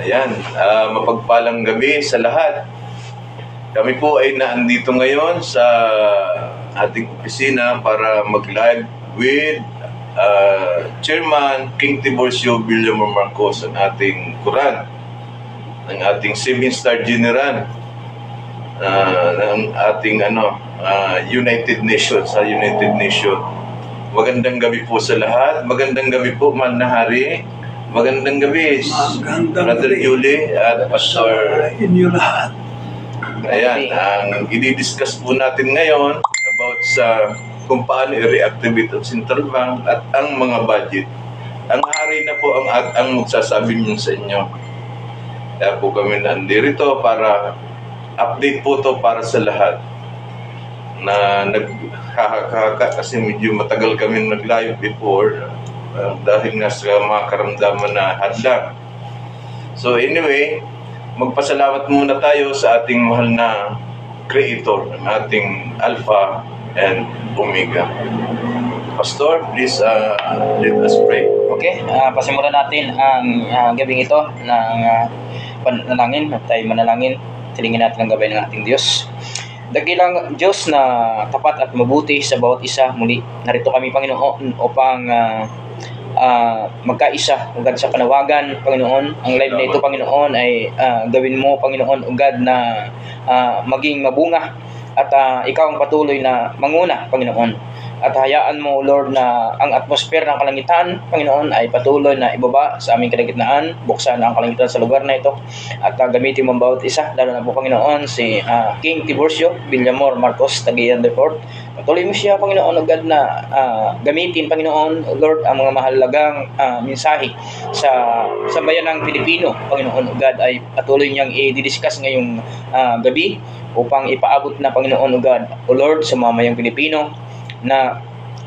Ayan, mapagpalang gabi sa lahat. Kami po ay naandito ngayon sa ating opisina para mag-live with Chairman King Tiburcio Villamor Marcos, ang ating Quran, ang ating 7-star general ng ating United Nations, sa United Nations. Magandang gabi po sa lahat. Magandang gabi po, mahal na hari. Magandang gabi, Brother Julie at Pastor inyo lahat. Ayan, ang i-discuss po natin ngayon about sa kung paano i-reactivate ang Central Bank at ang mga budget. Ang hari na po ang magsasabi niyo sa inyo. Kaya po kami nandito para update po to para sa lahat na nagkakaka kasi medyo matagal kami nag-live before dahil nga sa mga karamdaman na hadlang. So anyway, magpasalamat muna tayo sa ating mahal na Creator, ang ating Alpha and Omega. Pastor, please let us pray. Okay, pasimulan natin ang gabing ito ng panalangin. Tayo manalangin, tilingin natin ang gabay ng ating Diyos. Dakilang Diyos na tapat at mabuti sa bawat isa, muli narito kami, Panginoon, upang magkaisa ugad sa panawagan, Panginoon. Ang live na ito, Panginoon, ay gawin mo, Panginoon, ugad na maging mabunga at ikaw ang patuloy na manguna, Panginoon. At hayaan mo, Lord, na ang atmosphere ng kalangitan, Panginoon, ay patuloy na ibaba sa aming kalagitnaan. Buksan ang kalangitan sa lugar na ito at gamitin mo ang bawat isa, lalo na po, Panginoon, si King Tiburcio Villamor Marcos Tagian IV. Patuloy mo siya, Panginoon, agad na gamitin, Panginoon, Lord, ang mga mahalagang mensahe sa bayan ng Pilipino, Panginoon, agad ay patuloy niyang i-discuss ngayong gabi upang ipaabot na, Panginoon, agad, O Lord, sa mamayang Pilipino na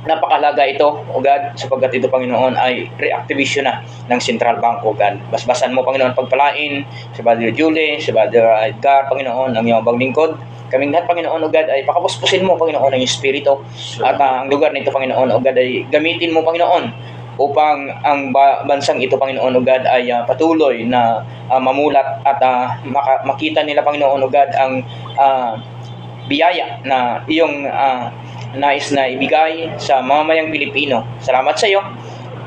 napakalaga ito, O God, sapagkat ito, Panginoon, ay reactivation na ng Central Bank, O God. Basbasan mo, Panginoon, pagpalain si Brother Julie, si Brother Edgar, Panginoon, ang iyong paglingkod. Kaming lahat, Panginoon, O God, ay pakapuspusin mo, Panginoon, ang Espiritu. At ang lugar nito, Panginoon, O God, ay gamitin mo, Panginoon, upang ang bansang ito, Panginoon, O God, ay patuloy na mamulat at makita nila, Panginoon, O God, ang biyaya na iyong nais na ibigay sa mamayang Pilipino. Salamat sa iyo.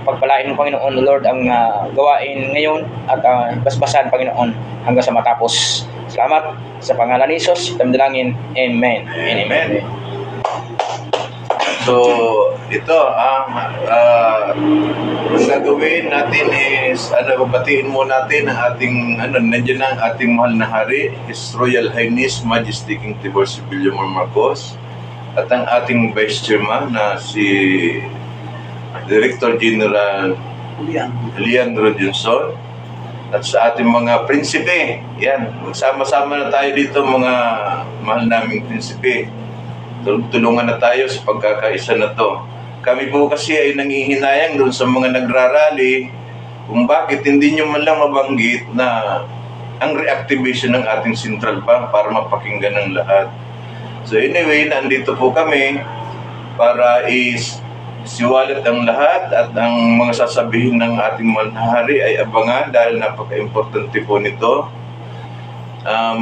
Pagpalain mo, Panginoon, Lord, ang gawain ngayon at basbasan, Panginoon, hanggang sa matapos. Salamat sa pangalan ni Jesus. Damdalangin. Amen. Amen. So, ito ang gagawin natin is babatiin mo natin ang ating nandiyan ang ating mahal na hari, His Royal Highness Majesty King Tiburcio Villamor Marcos, at ang ating Vice Chairman na si Director General Leandro Johnson, at sa ating mga prinsipe. Yan, magsama-sama na tayo dito, mga mahal naming prinsipe. Tulungan na tayo sa pagkakaisa na to. Kami po kasi ay nangihinayang doon sa mga nagrarally kung bakit hindi nyo man lang mabanggit na ang reactivation ng ating Central Bank para mapakinggan ng lahat. So anyway, nandito po kami para siwalat ang lahat at ang mga sasabihin ng ating mahal na hari ay abangan dahil napaka-importante po nito.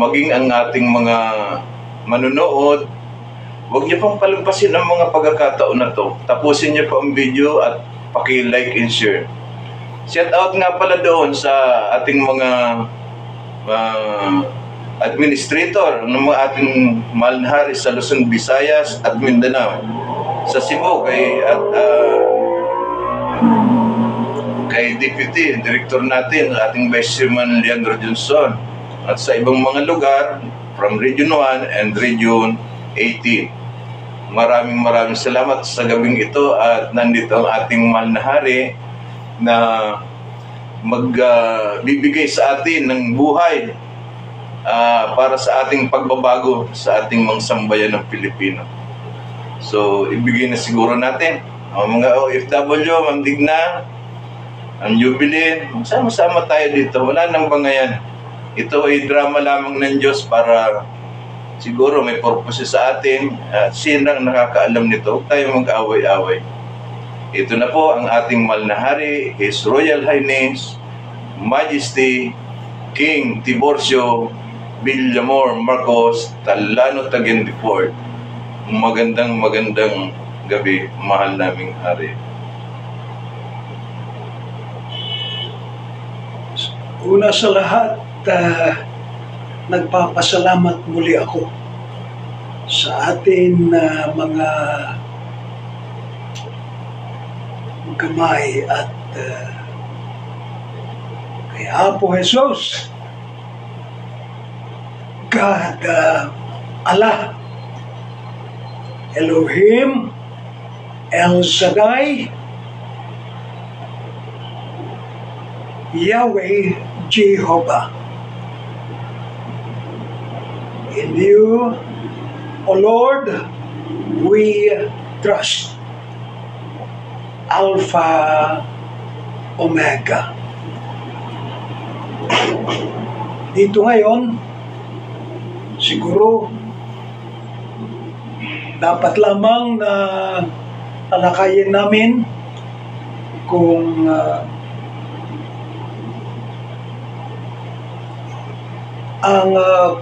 Maging ang ating mga manunood, huwag niyo pong palampasin ang mga pagkakataon na to. Tapusin niyo po ang video at paki-like and share. Shout out nga pala doon sa ating mga administrator ng mga ating mahal na hari sa Luzon, Visayas at Mindanao. Sa Cebu kay Deputy Director natin, ating Vice Chairman Leandro Johnson, at sa ibang mga lugar from Region 1 and Region 18. Maraming salamat sa gabing ito at nandito ang ating mahal na hari na magbibigay sa atin ng buhay para sa ating pagbabago sa ating mga sambayan ng Pilipino. So, ibigay na siguro natin ang mga OFW, Ma'am Digna, ang Jubilin, sama-sama tayo dito. Wala nang bangayan. Ito ay drama lamang ng Diyos para siguro may purpose sa atin. Sinang nakakaalam nito, huwag tayo mag-away-away. Ito na po ang ating mahal na hari, His Royal Highness Majesty King Tiburcio Villamor Marcos Talano Taguin IV. Magandang gabi, mahal naming hari. Una sa lahat, nagpapasalamat muli ako sa atin mga kamay at kay Apo Jesus, God, Allah, Elohim, El Shaddai, Yahweh, Jehovah. In you, O Lord, we trust. Alpha, Omega. Dito ngayon, siguro, dapat lamang na talakayin namin kung ang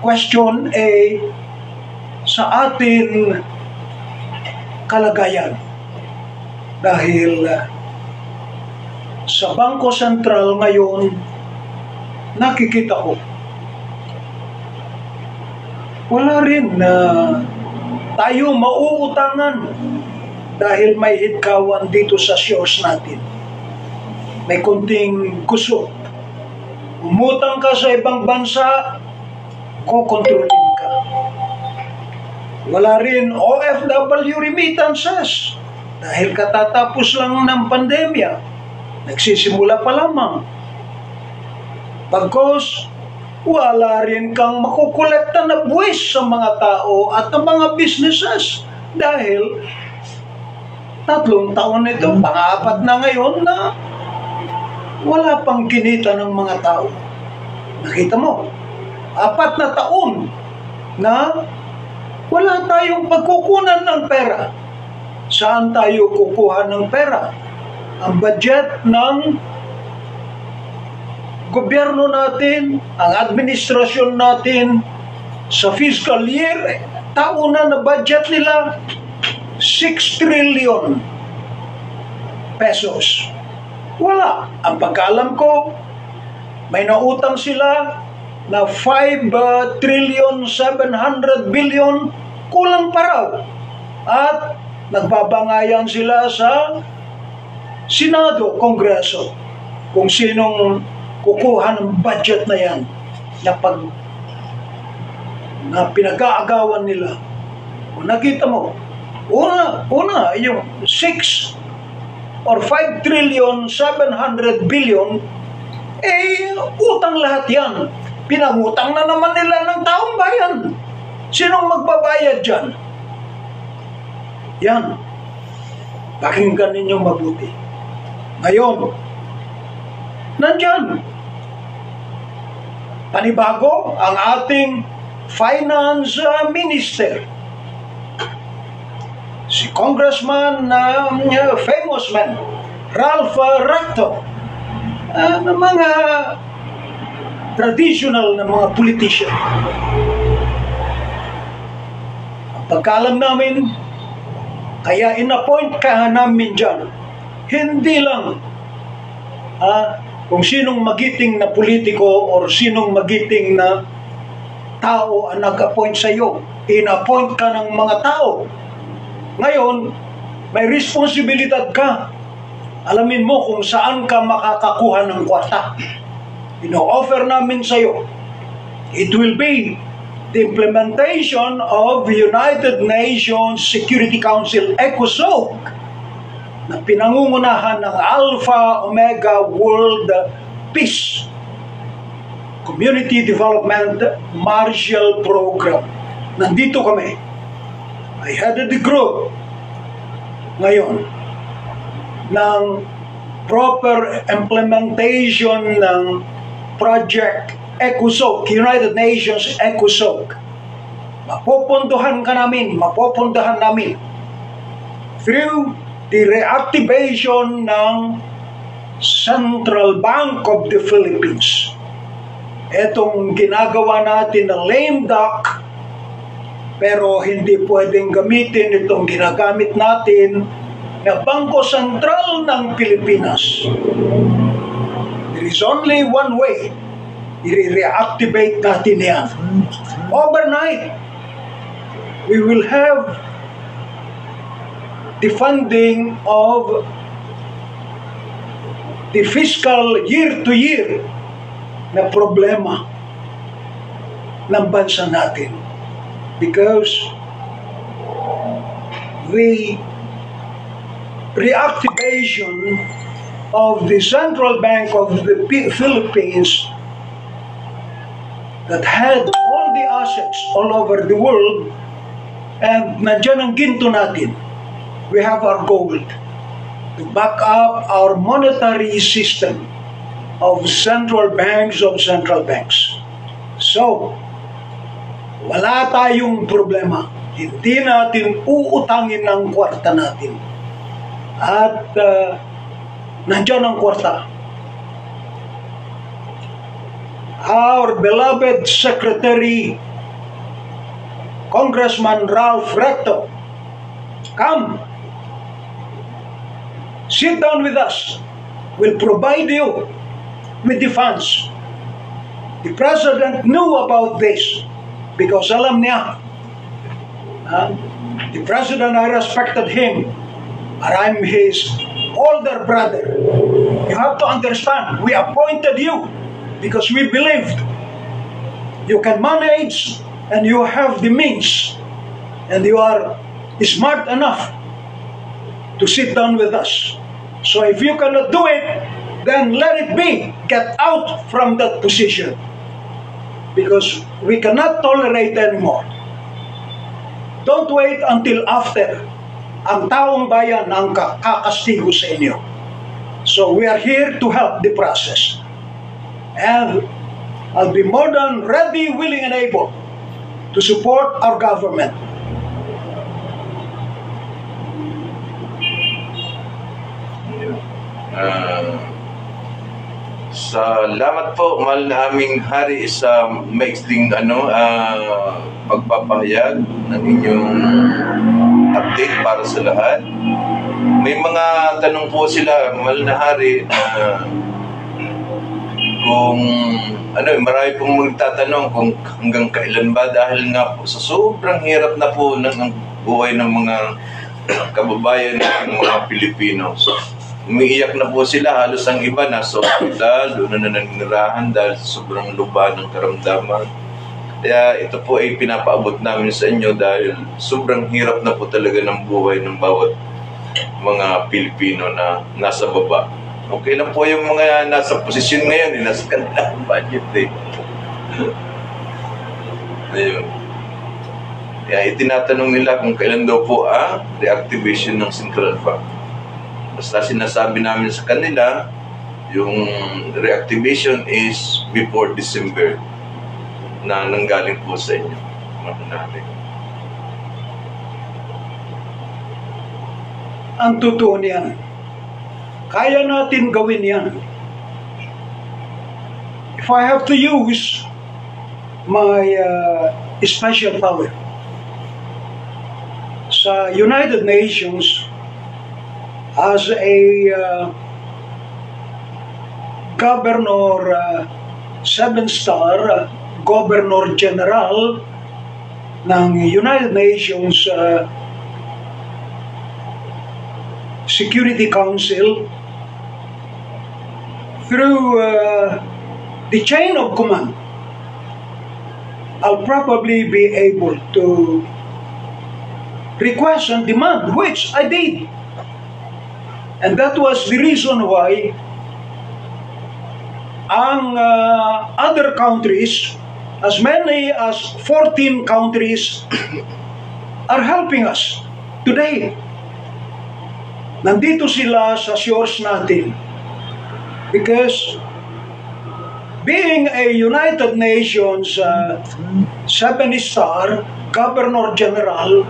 question ay sa atin kalagayan. Dahil sa Bangko Sentral ngayon, nakikita ko, wala rin na tayo mauutangan dahil may hidkawan dito sa shores natin. May kunting kusot. Umutang ka sa ibang bansa, kukontrolin ka. Wala rin OFW remittances dahil katatapos lang ng pandemya. Nagsisimula pa lamang. Pagkos, wala rin kang makukolekta na buwis sa mga tao at ang mga businesses dahil 3 taon ito, pang-4 na ngayon na wala pang kinita ng mga tao. Nakita mo, 4 na taon na wala tayong pagkukunan ng pera. Saan tayo kukuha ng pera? Ang budget ng gobyerno natin, ang administrasyon natin sa fiscal year, tauna na budget nila 6 trillion pesos. Wala. Ang pagkaalam ko, may nautang sila na 5 trillion 700 billion, kulang pa raw. At nagbabangayan sila sa Senado, Kongreso, kung sinong kukuha ng budget na yan na pinag-aagawan nila. Kung nakita mo, una yung 6 or 5 trillion 700 billion, utang lahat yan. Pinangutang na naman nila ng taong bayan. Sinong magbabayad dyan? Yan. Pakinggan ninyong mabuti. Ngayon, nandyan. Panibago ang ating finance minister. Si Congressman, famous man, Ralph Recto, mga traditional na mga politician. Ang pagkaalam namin, kaya in-appoint ka namin dyan, hindi lang kung sinong magiting na politiko or sinong magiting na tao ang nag-appoint sa iyo. In-appoint ka ng mga tao. Ngayon, may responsibilidad ka. Alamin mo kung saan ka makakakuha ng kwarta. Ino-offer namin sa iyo. It will be the implementation of United Nations Security Council ECOSOC na pinangungunahan ng Alpha Omega World Peace Community Development Marshall Program. Nandito kami. I headed the group ngayon ng proper implementation ng Project ECOSOC, United Nations ECOSOC. Mapupunduhan namin through the reactivation ng Central Bank of the Philippines. etong ginagawa natin na lame duck, pero hindi pwedeng gamitin itong ginagamit natin na Bangko Sentral ng Pilipinas. There is only one way. I-reactivate natin yan. Overnight, we will have the funding of the fiscal year-to-year na problema ng bansa natin. Because the reactivation of the Central Bank of the Philippines that had all the assets all over the world, and nandiyan ang ginto natin. We have our gold to back up our monetary system of central banks. So, wala tayong problema. Hindi natin uutangin ng kwarta natin. At nandiyan ang kwarta. Our beloved Secretary, Congressman Ralph Recto, come, sit down with us. We'll provide you with the funds. The President knew about this because alam niya. The President, I respected him, but I'm his older brother. You have to understand, we appointed you because we believed you can manage and you have the means and you are smart enough to sit down with us. So if you cannot do it, then let it be. Get out from that position because we cannot tolerate anymore. Don't wait until after ang taong bayan ang kakastigo sa inyo. So we are here to help the process. And I'll be more than ready, willing, and able to support our government. Salamat po, mahal na aming hari, sa maikling pagpapahayag ng inyong update para sa lahat. May mga tanong po sila, mahal na hari, kung marami pong magtatanong kung hanggang kailan ba, dahil nga po sa sobrang hirap na po ng buhay ng mga kababayan ng mga Pilipino. So, umiiyak na po sila, halos ang iba na sa ospital, doon na nanirahan dahil sa sobrang lubha ng karamdaman. Kaya ito po ay pinapaabot namin sa inyo dahil sobrang hirap na po talaga ng buhay ng bawat mga Pilipino na nasa baba. Okay lang po yung mga nasa posisyon ngayon, nasa kanilang budget Ayun. Kaya itinatanong nila kung kailan daw po ang reactivation ng Central Bank. Basta sinasabi namin sa kanila, yung reactivation is before December na nanggaling po sa inyo. Ang totoo niyan, kaya natin gawin yan. If I have to use my special power sa United Nations as a governor, 7-star governor general ng United Nations Security Council, through the chain of command, I'll probably be able to request and demand, which I did. And that was the reason why ang other countries, as many as 14 countries, are helping us today. Nandito sila sa shores natin. Because being a United Nations 7-star Governor General,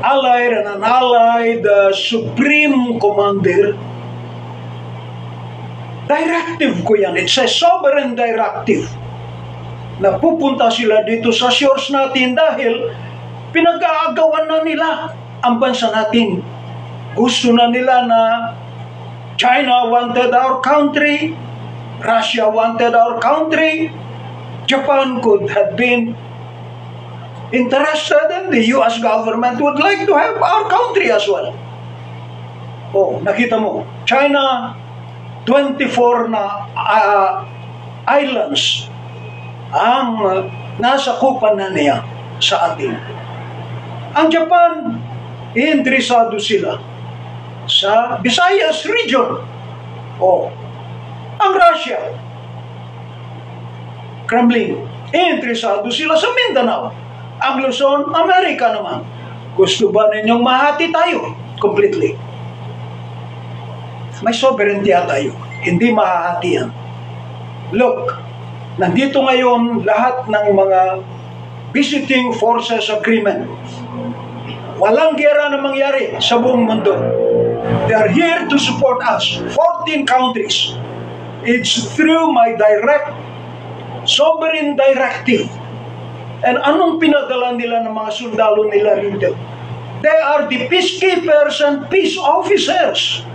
allied and unallied Supreme Commander, Directive ko yan. It's a sovereign directive. Na pupunta sila dito sa shores natin dahil pinag-aagawan na nila ang bansa natin. Gusto na nila na China wanted our country, Russia wanted our country, Japan could have been interested, and the US government would like to have our country as well. Oh, nakita mo, China, 24 na islands ang nasa kupan na niya sa atin. Ang Japan, interesado sila sa Visayas region. Oh, ang Russia, Kremlin, interesado sila sa Mindanao. Ang Luzon, Amerika naman. Gusto ba ninyong mahati tayo completely? May sovereignty tayo. Hindi mahahati yan. Look, nandito ngayon lahat ng mga visiting forces agreement. Walang gera na mangyari sa buong mundo. They are here to support us. 14 countries. It's through my direct sovereign directive. And anong pinadala nila ng mga sundalo nila rito? They are the peacekeepers and peace officers.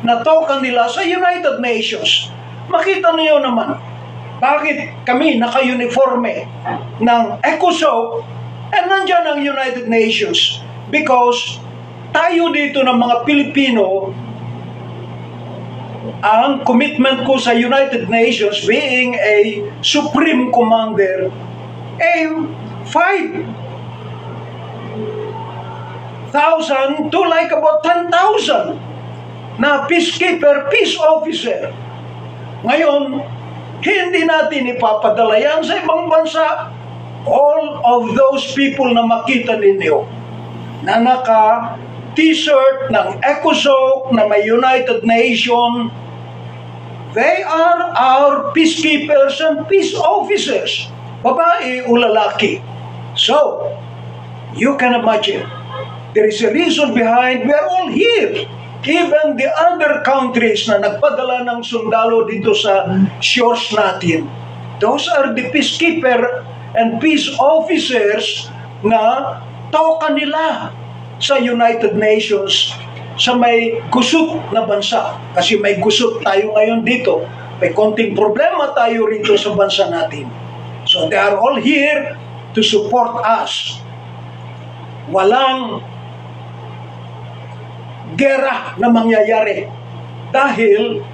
Natokan nila sa United Nations. Makita niyo naman, bakit kami naka-uniforme ng ECOSOC and nandyan ang United Nations? Because tayo dito ng mga Pilipino, ang commitment ko sa United Nations being a supreme commander, 5,000 to like about 10,000 na peacekeeper, peace officer. Ngayon, hindi natin ipapadala yan sa ibang bansa. All of those people na makita ninyo na naka t-shirt ng ECOSOC na may United Nation, they are our peacekeepers and peace officers. Babae o lalaki. So, you can imagine, there is a reason behind, we are all here. Even the other countries na nagpadala ng sundalo dito sa shores natin, those are the peacekeeper and peace officers na toka nila sa United Nations sa may gusot na bansa. Kasi may gusot tayo ngayon dito. May konting problema tayo rito sa bansa natin. So they are all here to support us. Walang gera na mangyayari dahil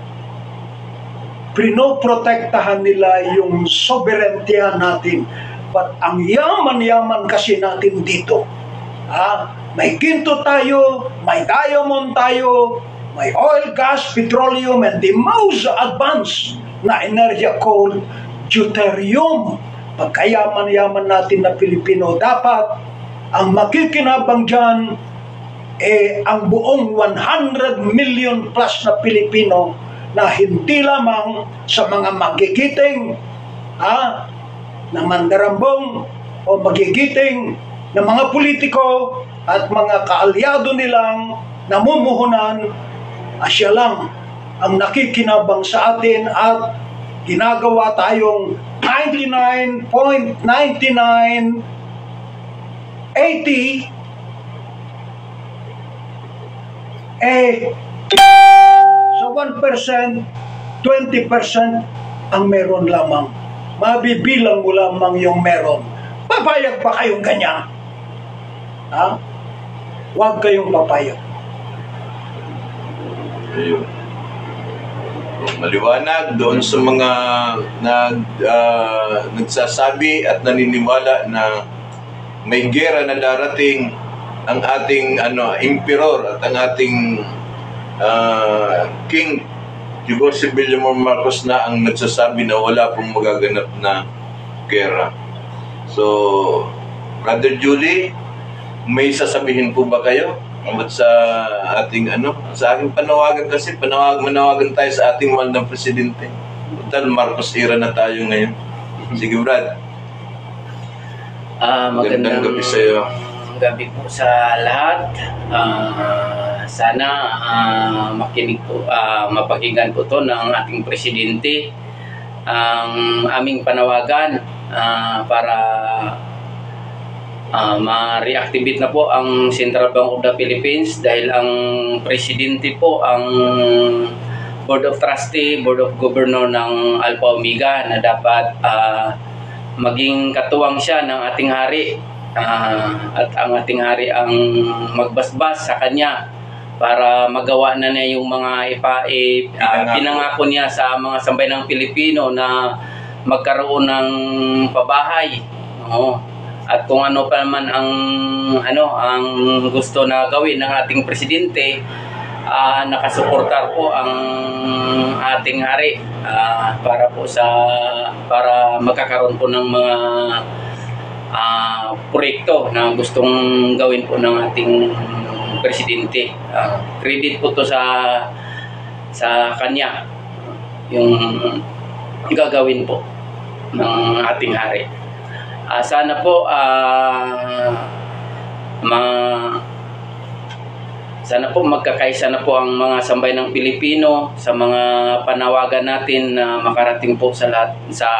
pinoprotektahan nila yung sovereignty natin. But ang yaman-yaman kasi natin dito, may ginto tayo, may diamond tayo, may oil, gas, petroleum, and the most advanced na energy called deuterium. Pagkayaman-yaman natin na Pilipino, dapat ang makikinabang dyan ang buong 100 million plus na Pilipino na hindi lamang sa mga magigiting na mandarambong o magigiting na mga politiko at mga kaalyado nilang namumuhunan, siya lang ang nakikinabang sa atin at ginagawa tayong 99.9980 sa 1%, 20% ang meron lamang. Mabibilang mo lamang yung meron. Papayag ba kayong ganyan? Huwag kayong papayag. Ayun. Maliwanag doon sa mga nagsasabi at naniniwala na may gera na darating, ang ating emperor at ang ating King Jose Villamor Marcos na ang nagsasabi na wala pong magaganap na gera. So, Brother Julie, may sasabihin po ba kayo about sa ating sa aking panawagan? Kasi manawagan tayo sa ating mahal na presidente. Total Marcos era na tayo ngayon. Sige, Brad. Magandang gabi sa iyo. Gabi po sa lahat. Sana makinig po, mapakinggan po to ng ating presidente ang aming panawagan para ma-reactivate na po ang Central Bank of the Philippines dahil ang presidente po ang Board of Trustee, Board of Governor ng Alpha Omega na dapat maging katuwang siya ng ating hari at ang ating hari ang magbasbas sa kanya para magawa na niya yung mga pinangako niya sa mga sambayanang Pilipino na magkaroon ng pabahay. At kung ano pa naman ang gusto na gawin ng ating presidente, nakasuportar po ang ating hari para magkakaroon po ng mga proyekto na gustong gawin po ng ating presidente. Credit po to sa kanya yung gagawin po ng ating hari. Sana po sana po magkakaisa na po ang mga sambayanang Pilipino sa mga panawagan natin na makarating po sa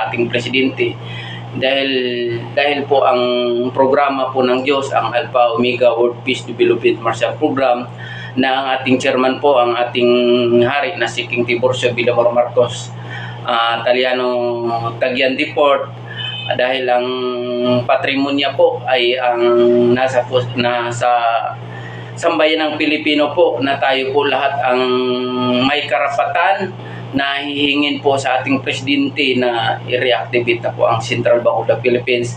ating presidente. Dahil po ang programa po ng Diyos, ang Alpha Omega World Peace Development Marshall Program, na ang ating chairman po, ang ating hari na si King Tiburcio Villamor Marcos Taliano Cagayan de Port, dahil ang patrimonya po ay ang nasa sambayan ng Pilipino po, na tayo po lahat ang may karapatan na hihingin po sa ating presidente na i-reactivate na po ang Central Bank of the Philippines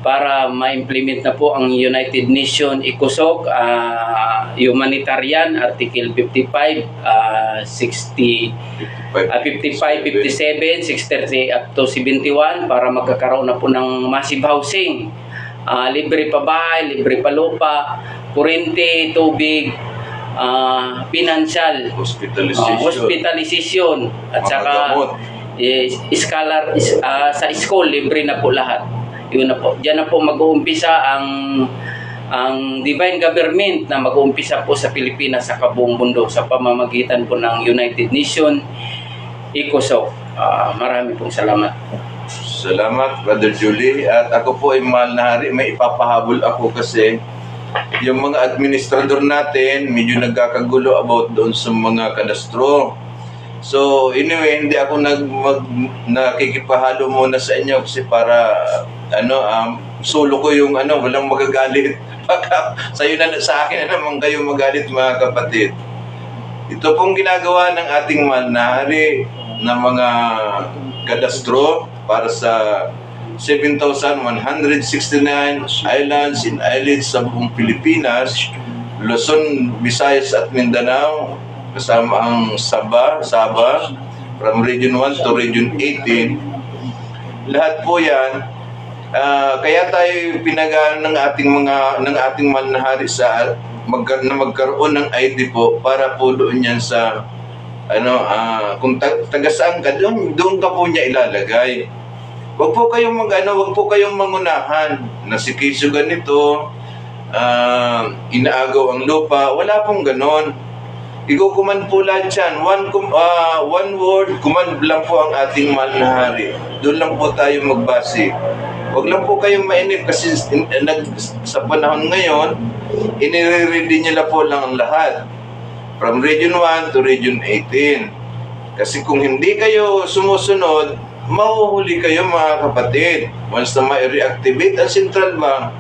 para ma-implement na po ang United Nations ECOSOC Humanitarian Article 55, 55, 57, 630 up to 71 para magkakaroon na po ng massive housing, libre pa bahay, libre pa lupa, kuryente, tubig, financial, hospitalization, at saka sa school, libre na po lahat. Yun na po. Diyan na po mag-uumpisa ang divine government na mag-uumpisa po sa Pilipinas sa kabuong mundo sa pamamagitan po ng United Nations ECOSOC. Marami pong salamat. Salamat, Brother Julie. At ako po ay mahal na hari, may ipapahabol ako kasi yung mga administrador natin medyo nagkakagulo about doon sa mga kadastro. So anyway, hindi ako nakikipahalo muna sa inyo kasi para solo ko yung walang magagalit. Sa akin na naman kayo magalit, mga kapatid. Ito pong ginagawa ng ating mahal na hari na mga kadastro para sa 7,169 islands and islets sa buong Pilipinas, Luzon, Visayas at Mindanao, kasama ang Sabah, from Region 1 to Region 18. Lahat po yan, kaya tayo pinagaan ng ating manahari sa magkaroon ng ID po para po doon yan sa kung taga-saan ka, doon ka po niya ilalagay. Wag po kayong mangunahan na si Kiso ganito, inaagaw ang lupa. Wala pong ganon. Ikukuman po lahat yan. One word, command lang po ang ating mahal na hari. Doon lang po tayo magbase. Wag lang po kayong mainip kasi sa panahon ngayon, inire-ready nila po lang ang lahat. From Region 1 to Region 18. Kasi kung hindi kayo sumusunod, mahuhuli kayo, mga kapatid. Once na ma-reactivate ang Central Bank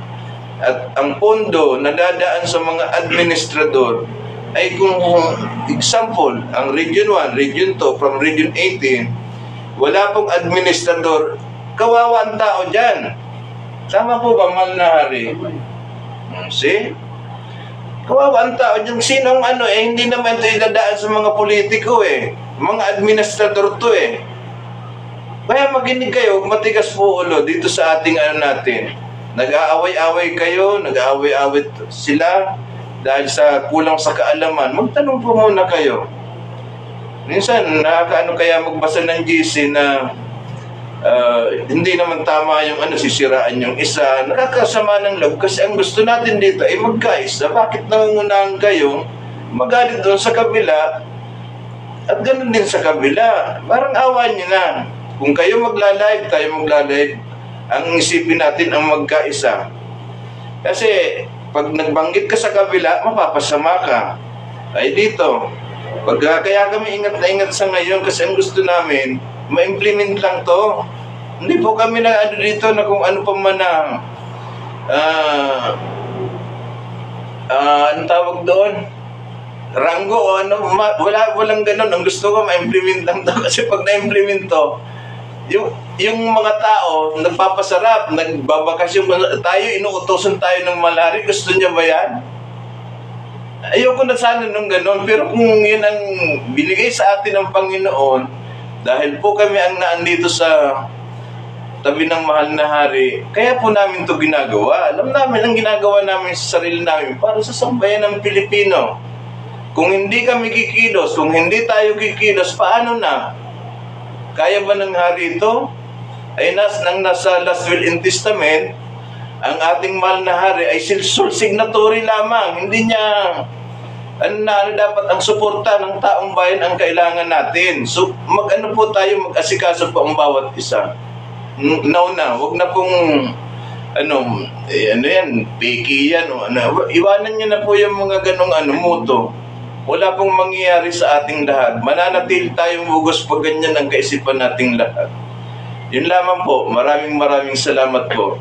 at ang pondo na dadaan sa mga administrador ay kung example, ang Region 1, Region 2, from Region 18, wala pong administrador, kawawa ang tao dyan. Tama po ba, mahal na hari? See? Kawawa ang tao dyan. Sinong hindi naman ito idadaan sa mga politiko mga administrador to Kaya maginig kayo, matigas po ulo dito sa ating natin. Nag-aaway-away kayo, nag-aaway-away sila dahil sa kulang sa kaalaman. Magtanong po muna kayo. Minsan, kaya magbasa ng GC na hindi naman tama yung sisiraan yung isa. Nakakasama ng loob kasi ang gusto natin dito ay magkaisa. Bakit nangungunahan kayong magalit doon sa kabila at ganun din sa kabila. Parang awan niyo na. Kung kayo magla-live, tayo magla-live. Ang isipin natin ang magkaisa. Kasi pag nagbanggit ka sa kabila, mapapasama ka. Ay dito, kaya kami ingat na ingat sa ngayon kasi ang gusto namin, ma-implement lang to. Hindi po kami na ano dito na kung ano pa man na anong tawag doon? Ranggo o ano, walang ganun. Ang gusto ko ma-implement lang to kasi pag na-implement to, yung mga tao nagpapasarap, nagbabakasyon tayo, inuutosan tayo ng malari. Gusto niya ba yan? Ayoko na sana nung ganun. Pero kung yun ang binigay sa atin ng Panginoon, dahil po kami ang naandito sa tabi ng mahal na hari, kaya po namin to ginagawa. Alam namin ang ginagawa namin sa sarili namin para sa sambayan ng Pilipino. Kung hindi kami kikilos, kung hindi tayo kikilos, paano na? Kaya ba ng hari ito? Ay nasa Last Will and Testament, ang ating mahal na hari ay sole signatory lamang. Hindi niya, dapat ang suporta ng taong bayan ang kailangan natin. So, mag-asikaso po ang bawat isa. Nauna, wag na pong, piki yan, iwanan niyo na po yung mga ganong muto. Wala pong mangyayari sa ating lahat. Mananatil tayong bugos pag ganyan ang kaisipan nating lahat. Yun lamang po. Maraming salamat po.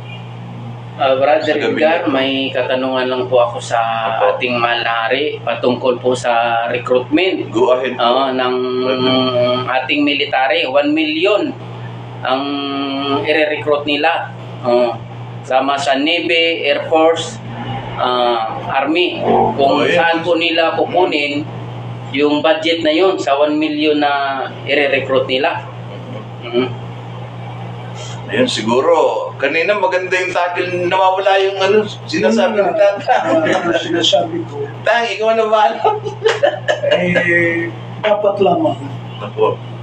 Brother Edgar, may katanungan lang po ako sa ating mahal na hari patungkol po sa recruitment. Go ahead po. Ng ating military. 1 million ang i-recruit nila. Sama sa Navy, Air Force, Army. Kung saan po nila kukunin yung budget na yun sa 1 million na i-recruit nila. Ayun, siguro kanina maganda yung tackle, nawawala yung sinasabi ni Tata. Sinasabi ko, Tang, ikaw na ba alam? dapat lamang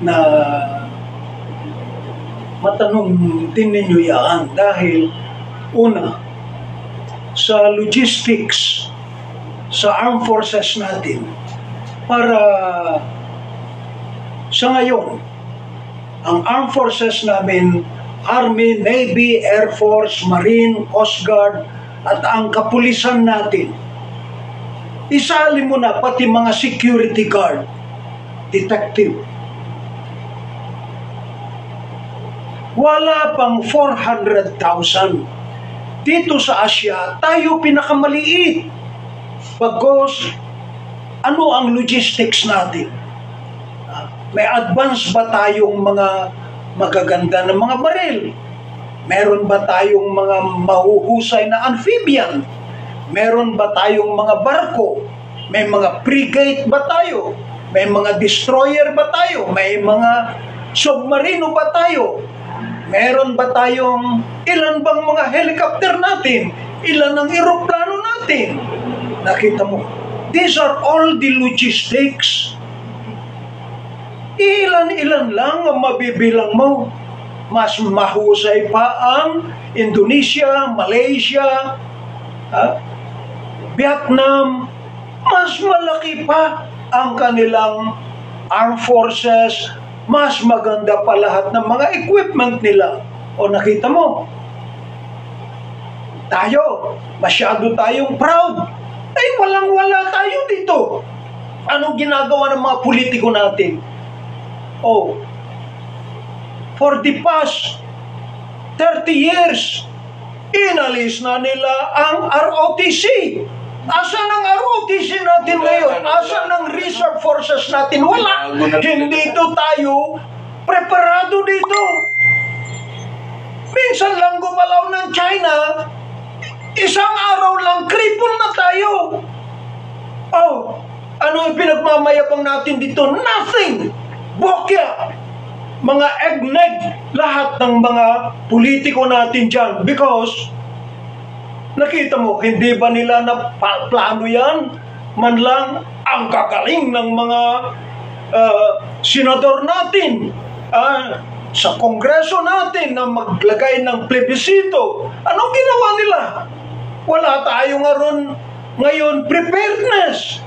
na matanong din ninyo yan dahil una, sa logistics sa armed forces natin para sa ngayon ang armed forces namin, Army, Navy, Air Force, Marine, Coast Guard at ang kapulisan natin, isali mo na pati mga security guard, detective. Wala pang 400,000. Dito sa Asia, tayo pinakamaliit. Bagos, ano ang logistics natin? May advance ba tayong mga magaganda na mga baril? Meron ba tayong mga mahuhusay na amphibian? Meron ba tayong mga barko? May mga frigate ba tayo? May mga destroyer ba tayo? May mga submarino ba tayo? Meron ba tayong ilan bang mga helicopter natin? Ilan ang eroplano natin? Nakita mo, these are all the logistics. Ilan-ilan lang ang mabibilang mo. Mas mahusay pa ang Indonesia, Malaysia, Vietnam. Mas malaki pa ang kanilang armed forces. Mas maganda pa lahat ng mga equipment nila. O nakita mo, tayo, masyado tayong proud. Ay, walang-wala tayo dito. Anong ginagawa ng mga politiko natin? Oh, for the past 30 years, inalis na nila ang ROTC. Asan ang ROTC natin ngayon? Asan ang reserve forces natin? Wala. Hindi ito tayo preparado dito. Minsan lang gumalaw ng China, isang araw lang, cripple na tayo. Oh, ano yung pinagmamayabang natin dito? Nothing. Bokya. Mga egneg, lahat ng mga politiko natin dyan. Because, nakita mo, hindi ba nila na plano yan? Man lang, ang gagaling ng mga senador natin, sa kongreso natin na maglagay ng plebisito. Anong ginawa nila? Wala tayo ngayon preparedness.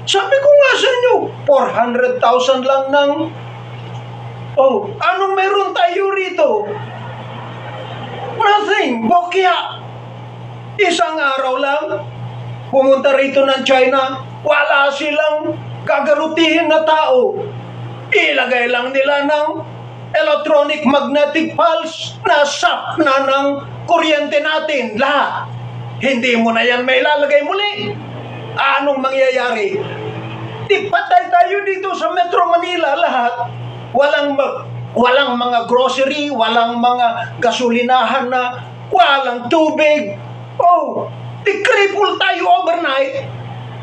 Sabi ko nga sa inyo, 400,000 lang ng... Oh, anong meron tayo rito? Nothing. Bokya. Isang araw lang, pumunta rito ng China, wala silang gagarutihin na tao. Ilagay lang nila ng electronic magnetic pulse na sap na ng kuryente natin. Lahat. Hindi mo na yan may lalagay muli. Anong mangyayari? Di patay tayo dito sa Metro Manila lahat. Walang mga grocery, walang mga gasolinahan na, walang tubig. Oh, di cripple tayo overnight.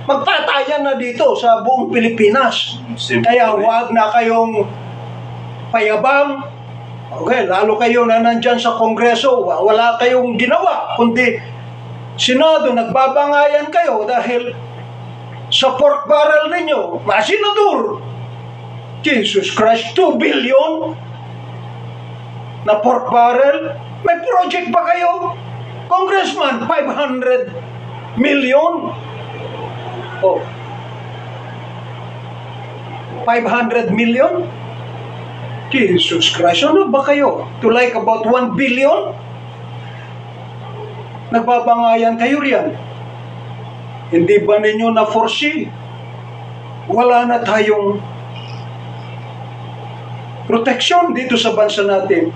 Magpatayan na dito sa buong Pilipinas. Kaya huwag na kayong payabang. Okay, lalo kayo na nandyan sa Kongreso, wala kayong ginawa, kundi Senado, nagbabangayan kayo dahil sa pork barrel ninyo, masinador. Jesus Christ, 2 billion na pork barrel? May project ba kayo? Congressman, 500 million. Oh. 500 million? Jesus Christ, ano ba kayo? To like about 1 billion? Nagbabangayan kayo riyan. Hindi ba ninyo na-foresee? Wala na tayong protection dito sa bansa natin.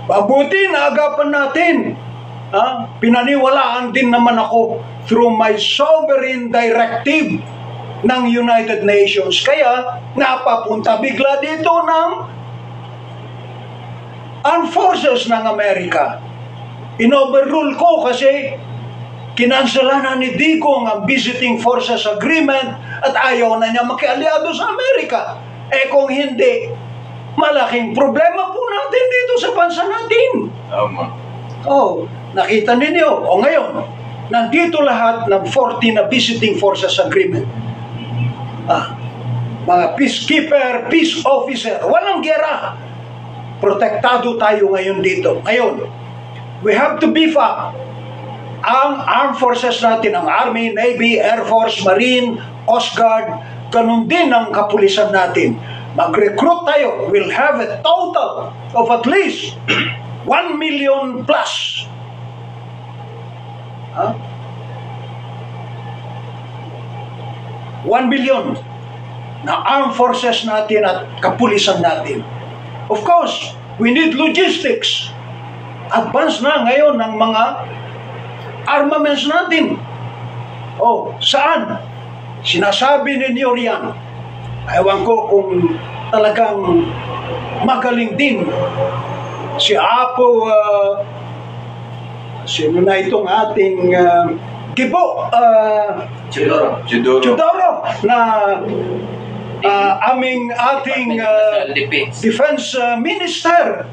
Mabuti na agapan natin. Pinaniwalaan din naman ako through my sovereign directive ng United Nations. Kaya napapunta bigla dito ng Armed Forces ng Amerika. Inoverrule ko kasi kinansela na ni Digong ang Visiting Forces Agreement at ayaw na niya makialiado sa Amerika. Kung hindi, malaking problema po natin dito sa bansa natin. Tama. Nakita ninyo. Ngayon, nandito lahat ng 40 na Visiting Forces Agreement. Mga peacekeeper, peace officer, walang gera. Protektado tayo ngayon dito. Ngayon, we have to beef up ang armed forces natin, ang Army, Navy, Air Force, Marine, Coast Guard, ganun din ang kapulisan natin. Mag-recruit tayo. We'll have a total of at least 1 million plus. 1 million na armed forces natin at kapulisan natin. Of course, we need logistics. Advance na ngayon ng mga armaments natin. Saan? Sinasabi ninyo riyan. Ewan ko kung talagang magaling din si Apo, sino na itong ating Gibo, Chudoro na ating Defense Minister.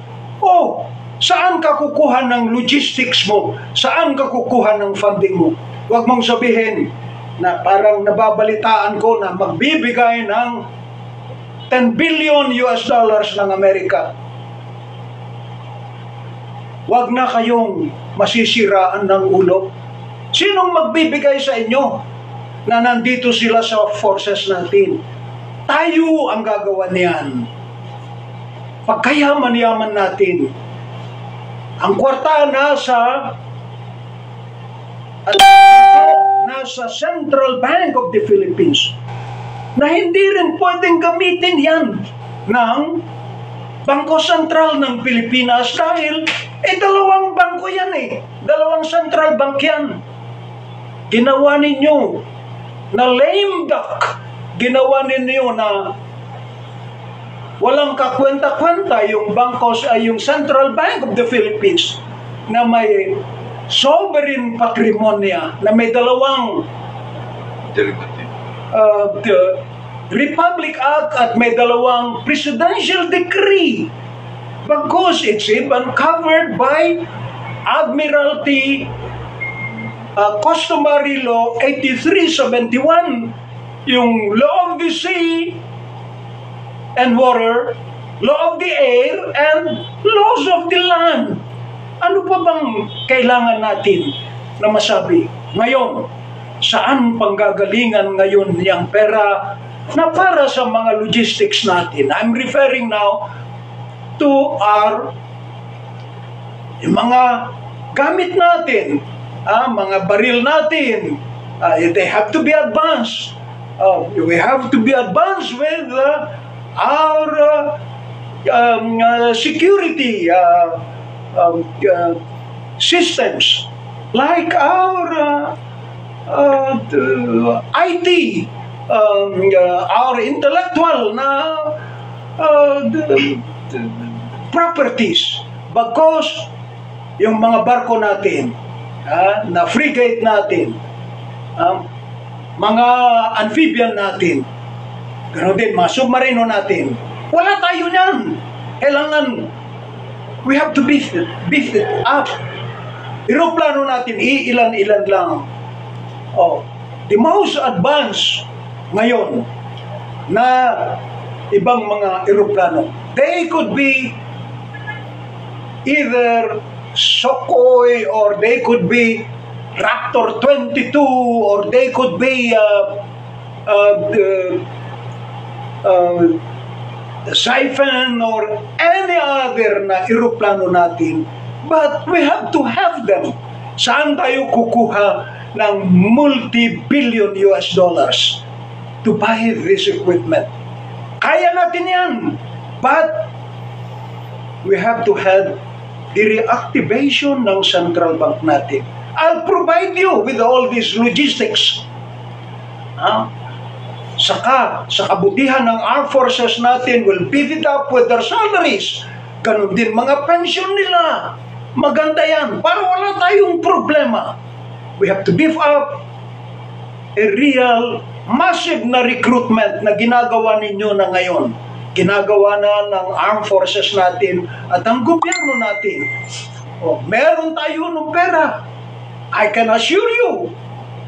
Saan ka kukuha ng logistics mo? Saan ka kukuha ng funding mo? Huwag mong sabihin na parang nababalitaan ko na magbibigay ng $10 billion ng Amerika. Huwag na kayong masisiraan ng ulo. Sinong magbibigay sa inyo na nandito sila sa forces natin? Tayo ang gagawa niyan. Pagkayaman-yaman natin. Ang kwarta nasa Central Bank of the Philippines na hindi rin pwedeng gamitin yan ng Bangko Sentral ng Pilipinas dahil dalawang bangko yan dalawang central bank yan. Ginawa ninyo na lame duck. Ginawa ninyo na walang kakwenta-kwenta yung bangkos ay yung Central Bank of the Philippines na may sovereign patrimonya, na may dalawang Republic Act at may dalawang Presidential Decree. Bagkus it's even covered by Admiralty Customary Law 8371, yung Law of the Sea and Water, Law of the Air, and Laws of the Land. Ano pa bang kailangan natin na masabi? Ngayon, saan panggagalingan ngayon yung pera na para sa mga logistics natin. I'm referring now to yung mga gamit natin, mga baril natin. They have to be advanced. We have to be advanced with our security systems, like our IT, our intellectual properties. Because yung mga barko natin, na frigate natin, mga amphibian natin, ganoon din, mga submarino natin, wala tayo niyan. Kailangan, we have to beef it up. Aeroplano natin, ilan-ilan lang. The most advanced ngayon na ibang mga aeroplano, they could be either Sukhoi, or they could be Raptor 22, or they could be Siphon, or any other na aeroplano natin. But we have to have them. Saan tayo kukuha ng multi-billion US dollars to buy this equipment? Kaya natin yan. But we have to have the reactivation ng central bank natin. I'll provide you with all these logistics. Saka, sa kabutihan ng armed forces natin, will beef it up with their salaries. Ganun din mga pension nila. Maganda yan. Para wala tayong problema. We have to beef up a real, massive na recruitment na ginagawa ninyo na ngayon. Ginagawa na ng armed forces natin at ang gobyerno natin. Meron tayo ng pera. I can assure you,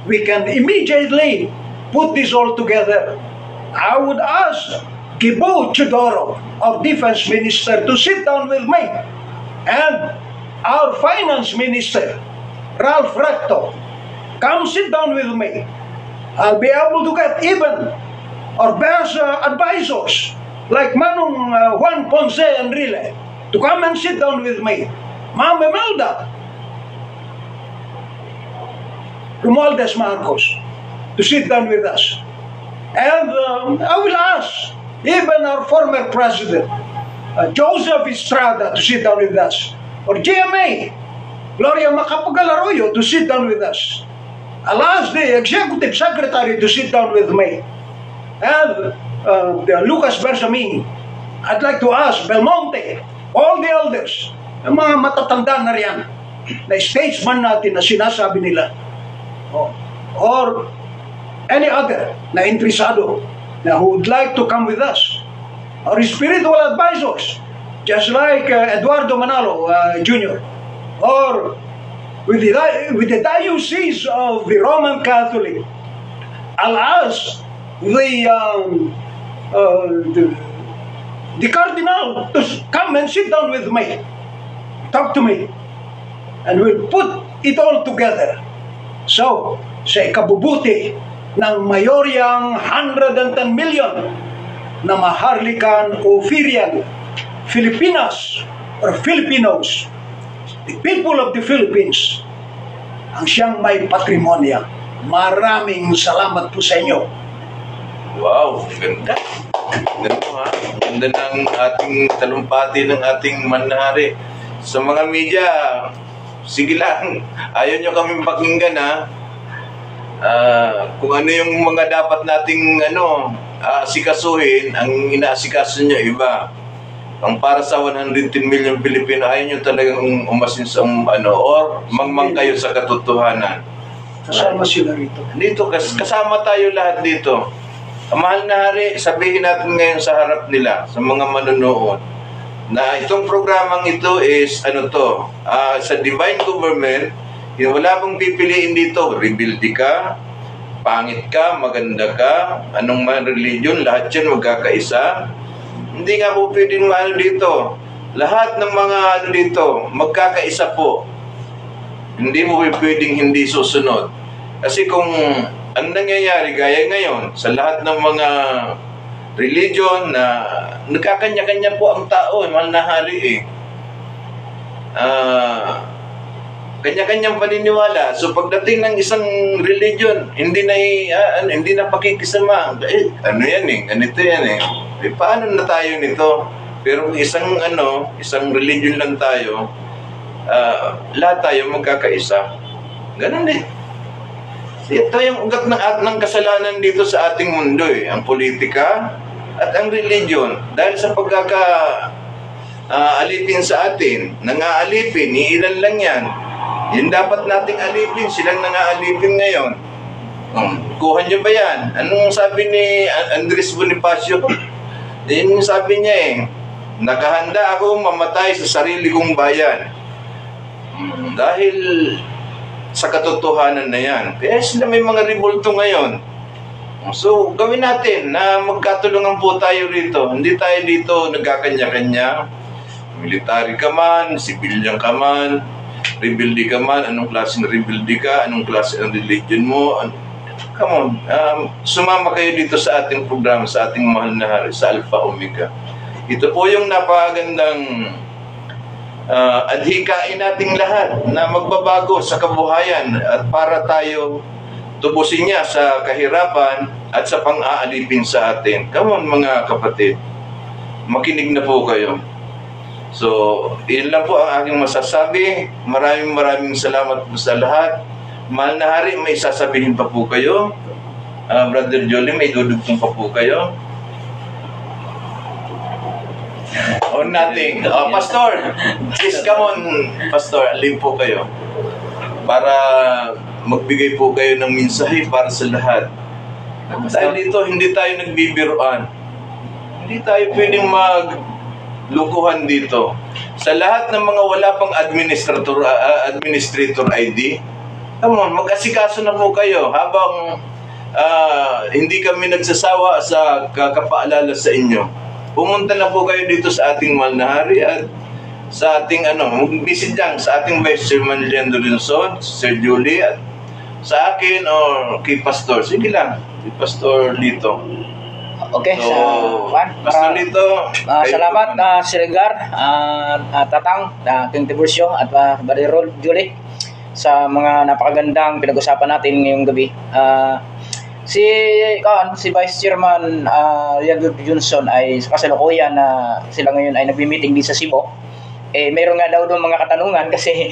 we can immediately put this all together. I would ask Gibo Chidoro, our defense minister, to sit down with me, and our finance minister, Ralph Recto, come sit down with me. I'll be able to get even our best advisors, like Manong Juan Ponce Enrile, to come and sit down with me. Ma'am Imelda Romualdez Marcos, to sit down with us. And I will ask even our former president, Joseph Estrada, to sit down with us. Or GMA, Gloria Macapagal Arroyo, to sit down with us. I'll ask the executive secretary to sit down with me. And Lucas Bersamin, I'd like to ask Belmonte, all the elders, ang mga matatanda na riyan, na statesman natin na sinasabi nila, or any other na interesado na who would like to come with us, or spiritual advisors, just like Eduardo Manalo Jr., or with the Diocese of the Roman Catholic. I'll ask the Cardinal to come and sit down with me, talk to me, and we'll put it all together. So, sa ikabubuti ng mayoryang 110 million na Maharlikan o Firian Filipinas or Filipinos, the people of the Philippines, ang siyang may patrimonya. Maraming salamat po sa inyo. Wow, ganda. Ganda ha. Ganda ng ating talumpati ng ating manahari. Sa mga media, sige lang, ayaw nyo kami pakinggan ha. Kung ano yung mga dapat nating asikasuhin, ang inaasikaso nyo iba. Ang para sa 110 million Pilipino, ayaw nyo talagang umasin sa or mangmang kayo sa katotohanan. Kasama sila rito. Dito, kasama tayo lahat dito. Ang mahal na hari, sabihin natin ngayon sa harap nila, sa mga manonood, na itong programang ito is, sa divine government, wala mong pipiliin dito. Rebelde ka, pangit ka, maganda ka, anong man religion, lahat yan magkakaisa. Hindi nga po pwedeng dito. Lahat ng mga dito, magkakaisa po. Hindi mo pwedeng hindi susunod. Kasi kung ang nangyayari gaya ngayon sa lahat ng mga religion na nagkakanya-kanya po ang tao, mahal na hari eh. Kanya-kanyang paniniwala. So pagdating ng isang religion, hindi na pakikisama. Ano yan eh, ganito yan eh. Paano na tayo nito? Pero isang religion lang tayo, lahat tayo magkakaisa. Ganun eh. Ito yung ugat ng kasalanan dito sa ating mundo eh. Ang politika at ang religion. Dahil sa alipin sa atin, nang-aalipin, iilan lang yan. Yun dapat nating alipin, silang nang-aalipin ngayon. Kuha nyo ba yan? Anong sabi ni Andres Bonifacio? Yun sabi niya eh, nakahanda ako mamatay sa sarili kong bayan. Dahil sa katotohanan na yan. Kaya sila may mga revolto ngayon. So, gawin natin na magkatulungan po tayo rito. Hindi tayo dito nagkakanya-kanya. Military ka man, civilian ka man, rebelde ka man, anong klase ng rebelde ka, anong klase ng religion mo. Come on, sumama kayo dito sa ating programa, sa ating mahal na hari, sa Alpha Omega. Ito po yung napakagandang adhikain nating lahat na magbabago sa kabuhayan at para tayo tubusin niya sa kahirapan at sa pang-aalipin sa atin. Come on mga kapatid, makinig na po kayo. So, yun lang po ang aking masasabi. Maraming salamat po sa lahat. Mahal na hari, may sasabihin pa po kayo. Brother Jolie, may dudugtong pa po kayo. Or nothing. Pastor, please come on, Pastor, alin po kayo. Para magbigay po kayo ng mensahe para sa lahat. Dahil dito, hindi tayo nagbibiruan. Hindi tayo pwedeng maglukuhan dito. Sa lahat ng mga wala pang administrator ID, come on, mag-asikaso na po kayo habang hindi kami nagsasawa sa kakapaalala sa inyo. Pumunta na po kayo dito sa ating mahal na hari at sa ating mag-visit lang sa ating Vice Chairman Leandro Rinson, Sir Julie, at sa akin o kay Pastor. Sige lang, kay Pastor Lito. Okay, So, Pastor Lito, salamat Sir Edgar, Tatang, King Tiburcio at Brother Julie sa mga napakagandang pinag-usapan natin ngayong gabi. Si Vice Chairman Leandro Johnson ay sa kasalukuyan na sila ngayon ay nagbi-meeting din sa Cebu. Mayroon nga daw doon mga katanungan kasi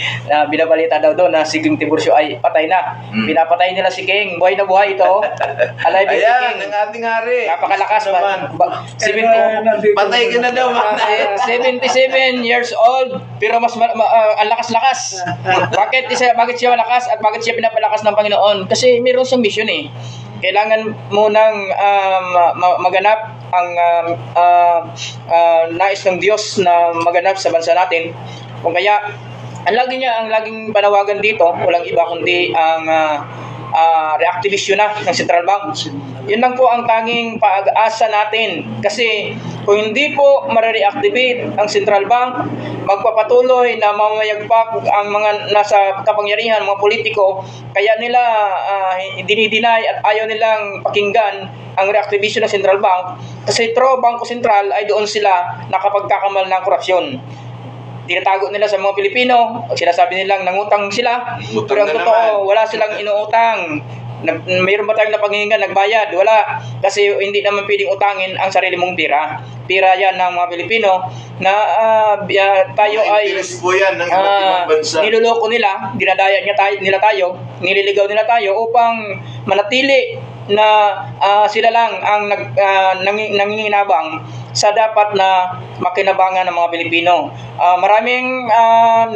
binabalita daw doon na si King Tiburcio ay patay na. Pinapatay nila si King. Buhay na buhay ito. Alive si King. Ang ating hari. Napakalakas man. Patay ka na daw. 77 years old pero mas ang lakas-lakas. Bakit siya malakas at bakit siya pinapalakas ng Panginoon? Kasi mayroon siyang mission eh. Kailangan mo nang maganap ang nais ng Diyos na maganap sa bansa natin. Kung kaya, ang laging panawagan dito, walang iba kundi ang reactivation na ng Central Bank. Yun lang po ang tanging pag-asa natin. Kasi kung hindi po ma-reactivate ang Central Bank, magpapatuloy na mamayagpag ang mga nasa kapangyarihan, mga politiko, kaya nila dinideny at ayaw nilang pakinggan ang reactivation ng Central Bank kasi through Bangko Sentral ay doon sila nakapagkakamal ng korupsyon. Tinatago nila sa mga Pilipino, sinasabi nilang nangutang sila, pero ang totoo, wala silang inuutang. Mayroon ba tayong napanghingan, nagbayad? Wala. Kasi hindi naman pwedeng utangin ang sarili mong pira. Pira yan ng mga Pilipino na tayo ay yan ng bansa. Niloloko nila, dinadaya nila tayo, nililigaw nila tayo upang manatili na sila lang ang nanginginabang sa dapat na makinabangan ng mga Pilipino. Maraming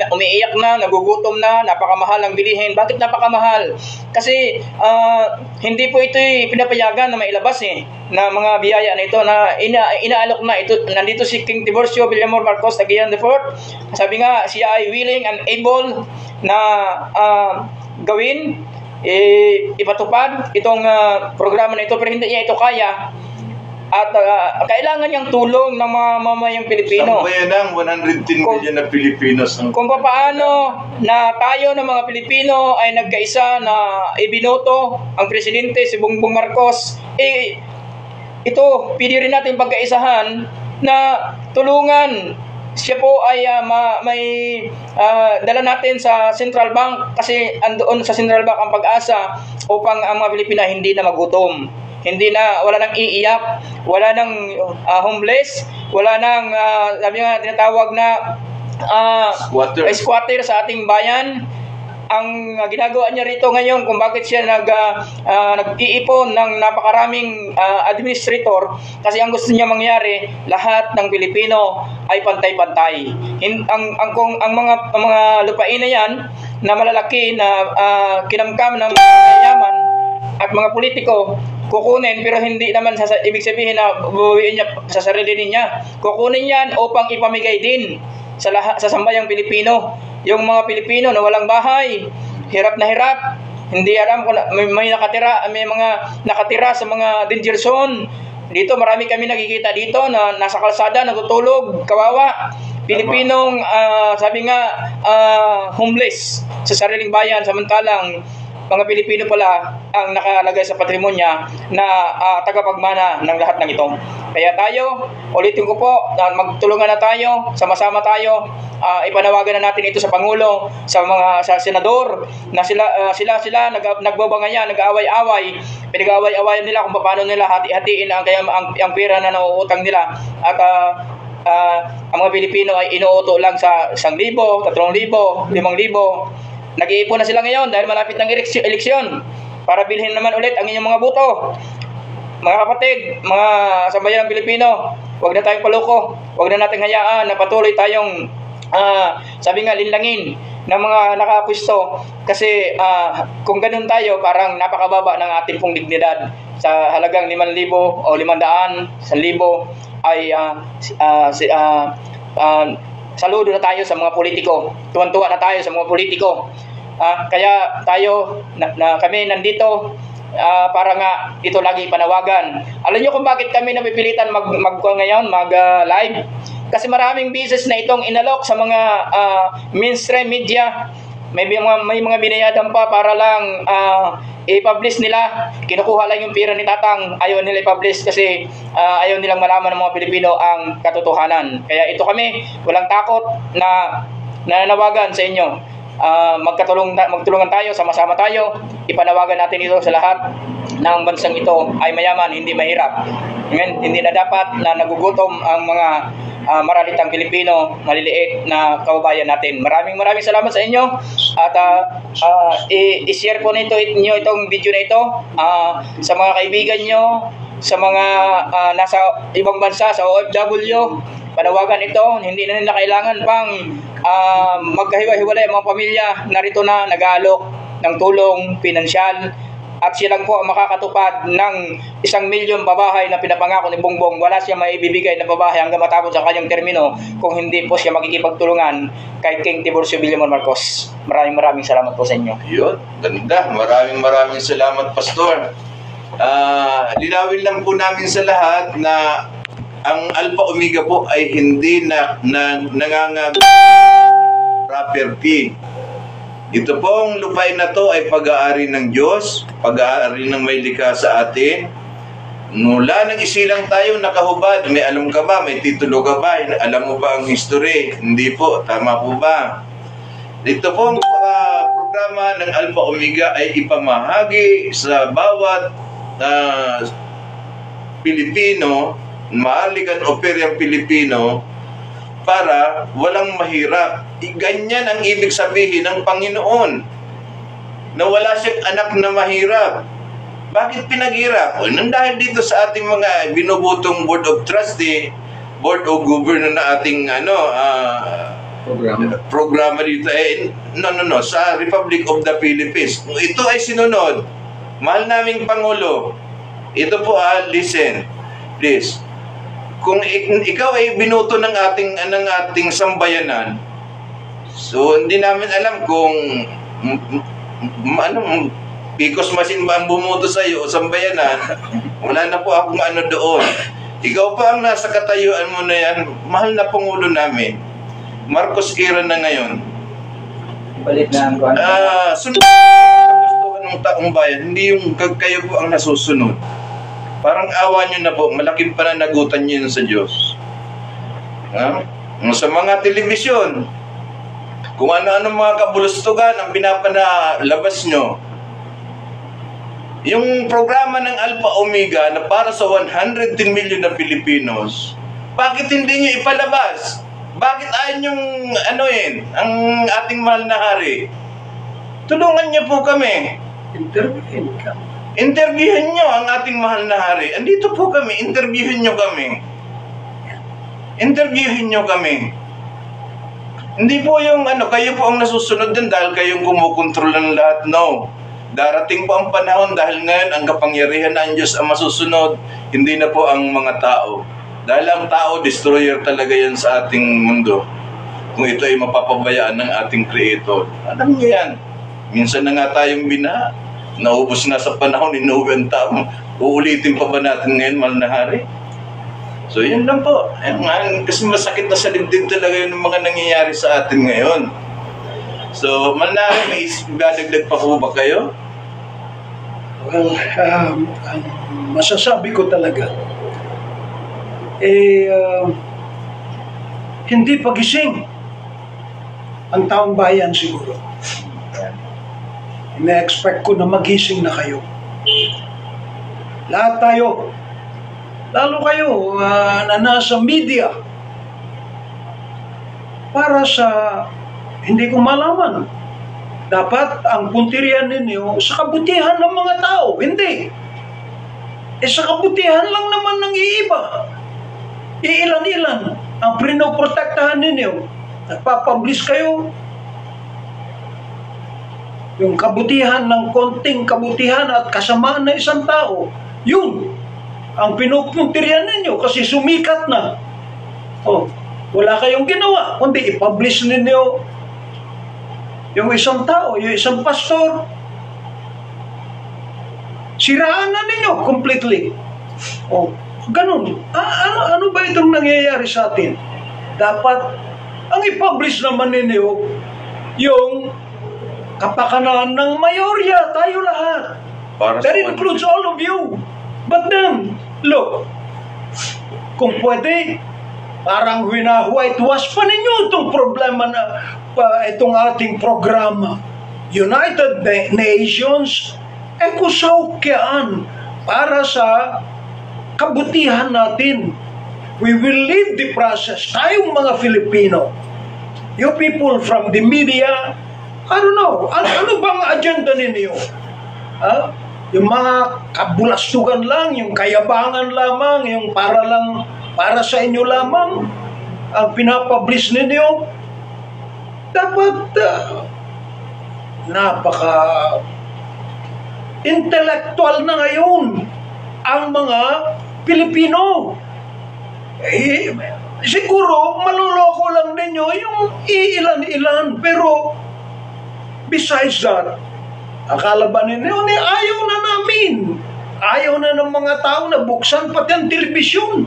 umiiyak na, nagugutom na, napakamahal ang bilihin. Bakit napakamahal? Kasi hindi po ito pinapayagan na mailabas na mga biyaya na ito na inaalok na ito. Nandito si King Tiburcio Villamor Marcos Aguian IV. Sabi nga, siya ay willing and able na gawin, ipatupad itong programa na ito, pero hindi niya ito kaya At kailangan niyang tulong ng mga mamayang Pilipino. Sambayanang 110 million na Pilipinos ang Kung paano na tayo ng mga Pilipino ay nagkaisa na ibinoto ang presidente si Bongbong Marcos, ito, pili rin natin pagkaisahan na tulungan. Siya po ay may dala natin sa Central Bank kasi andoon sa Central Bank ang pag-asa upang ang mga Pilipino hindi na magutom. Wala nang iiyak, wala nang homeless, wala nang sabi nga tinatawag na squatter sa ating bayan. Ang ginagawa niya rito ngayon kung bakit siya nag-iipon ng napakaraming administrator kasi ang gusto niya mangyari lahat ng Pilipino ay pantay-pantay. Ang mga lupain na yan na malalaki na kinamkam ng yaman at mga politiko kukunin pero hindi naman ibig sabihin na bubuwiin niya sa sarili niya. Kukunin yan upang ipamigay din sa sambayang Pilipino. Yung mga Pilipino na walang bahay, hirap na hirap, hindi alam kung may mga nakatira sa mga danger zone. Dito marami kami nakikita dito na nasa kalsada natutulog, kawawa. Pilipinong sabi nga homeless sa sariling bayan, samantalang mga Pilipino pala ang nakalagay sa patrimonya na tagapagmana ng lahat ng ito. Kaya tayo, ulitin ko po, magtulungan na tayo, sama-sama tayo, ipanawagan na natin ito sa Pangulo, sa senador, na sila nagbabangaya, nag-aaway-away, pinag-aaway-awayan nila kung paano nila hati-hatiin ang pera na nauutang nila. At ang mga Pilipino ay inuuto lang sa 1,000, 3,000, 5,000. Nag-iipon na sila ngayon dahil malapit ng eleksyon para bilhin naman ulit ang inyong mga boto. Mga kapatid, mga sambayan ng Pilipino, huwag na tayong paloko, huwag na nating hayaan na patuloy tayong sabi nga linlangin ng mga nakapwesto kasi kung ganun tayo parang napakababa ng ating pong dignidad. Sa halagang 5,000 o 500, 1,000 ay saludo na tayo sa mga politiko. Tuwan-tuwa na tayo sa mga politiko. Kaya tayo, kami nandito para nga ito lagi panawagan. Alam niyo kung bakit kami napipilitan mag-live? Kasi maraming business na itong inalok sa mga mainstream media. May mga binayadan pa para lang i-publish nila. Kinukuha lang yung pera ni Tatang. Ayaw nila i-publish kasi ayaw nilang malaman ng mga Pilipino ang katotohanan. Kaya ito kami, walang takot na nananawagan sa inyo. Magtulungan tayo, sama-sama tayo. Ipanawagan natin ito sa lahat ng bansang ito ay mayaman, hindi mahirap. Hindi na dapat na nagugutom ang mga maralitang Pilipino, maliliit na kababayan natin. Maraming salamat sa inyo at i-share po ninyo itong video na ito sa mga kaibigan nyo, sa mga nasa ibang bansa, sa OFW. Panawagan ito, hindi na nila kailangan pang magkahiwa-hiwalay ang mga pamilya. Narito na nag-aalok ng tulong pinansyal at silang po ang makakatupad ng 1,000,000 pabahay na pinapangako ni Bongbong. Wala siya maibibigay na pabahay hanggang matapos ang kanyang termino kung hindi po siya makikipagtulungan kay King Tiburcio Villamor Marcos. Maraming salamat po sa inyo. Yun, ganda. Maraming salamat, Pastor. Linawin lang po namin sa lahat na ang Alpha Omega po ay hindi nangangag property. Ito pong lupain na to ay pag-aari ng Diyos, pag-aari ng may likha sa atin. Mula nang isilang tayo nakahubad, may alam ka ba, may titulo ka ba, alam mo ba ang history? Hindi po, tama po ba? Ito pong programa ng Alpha Omega ay ipamahagi sa bawat Pilipino, mahaligan operyang Pilipino, para walang mahirap. Ganyan ang ibig sabihin ng Panginoon, na wala siyang anak na mahirap. Bakit pinaghirap? Nang dahil dito sa ating mga binubutong Board of Trustee, Board of Governor na ating programa dito sa Republic of the Philippines. Kung ito ay sinunod, mahal naming Pangulo, ito po listen, please. Kung ikaw ay binoto ng ating sambayanan, so hindi namin alam kung Picos machine ba ang bumoto sa iyo o sambayanan. Wala na po akong doon. Ikaw pa ang nasa katayuan mo na yan. Mahal na Pangulo namin. Marcos era na ngayon. Palit na ang kuwan. Sunod gusto ng taong bayan, hindi yung kayo po ang nasusunod. Parang awa nyo na po, malaking pananagutan nyo yun sa Diyos. Sa mga telebisyon, kung ano-ano mga kabulustugan ang pinapanalabas nyo. Yung programa ng Alpha Omega na para sa 110 million na Pilipinos, bakit hindi nyo ipalabas? Bakit ayaw nyong ang ating mahal na hari? Tulungan niyo po kami. Interviewin ka. Interviewin nyo ang ating mahal na hari. Andito po kami, interviewin nyo kami. Interviewin nyo kami. Hindi po yung kayo po ang nasusunod din dahil kayong kumukontrol ng lahat. No. Darating po ang panahon dahil ngayon ang kapangyarihan ng Diyos ang masusunod, hindi na po ang mga tao. Dahil ang tao, destroyer talaga yan sa ating mundo. Kung ito ay mapapabayaan ng ating Creator. Alam niyo yan. Minsan na nga tayong naubos na sa panahon, inuwi ang tao. Uulitin pa ba natin ngayon, mahal na hari? So, yun lang po. Kasi masakit na sa dibdib talaga yung mga nangyayari sa atin ngayon. So, mahal na hari, may dadagdag pa po ba kayo? Well, masasabi ko talaga, hindi pagising ang taong bayan siguro. Ina-expect ko na magising na kayo. Lahat tayo, lalo kayo na nasa media, para sa hindi ko malaman. Dapat ang punterian ninyo sa kabutihan ng mga tao. Hindi. Sa kabutihan lang naman ng iiba. Iilan-ilan ang pinoprotektahan ninyo. Nagpapublish kayo. Yung kabutihan ng konting kabutihan at kasamaan ng isang tao, yun ang pinupuntiryan ninyo kasi sumikat na. Wala kayong ginawa, kundi i-publish ninyo yung isang tao, yung isang pastor. Siraan na ninyo completely. Ganun. Ano ba itong nangyayari sa atin? Dapat, ang i-publish naman ninyo, yung kapakanan ng mayorya, tayo lahat. That includes all of you. But then, look, kung pwede, parang whitewash pa ninyo itong problema na itong ating programa. United Nations, ekusaukyan para sa kabutihan natin. We will lead the process. Tayong mga Filipino, you people from the media, I don't know, ano bang agenda ninyo? Yung mga kabulastugan lang, yung kayabangan lamang, yung para sa inyo lamang, ang pinapublish ninyo, dapat napaka intellectual na ngayon ang mga Pilipino. Siguro maluloko lang ninyo yung iilan-ilan, pero besides that, akala ba ninyo, ayaw na namin. Ayaw na ng mga tao na buksan pati ang telebisyon.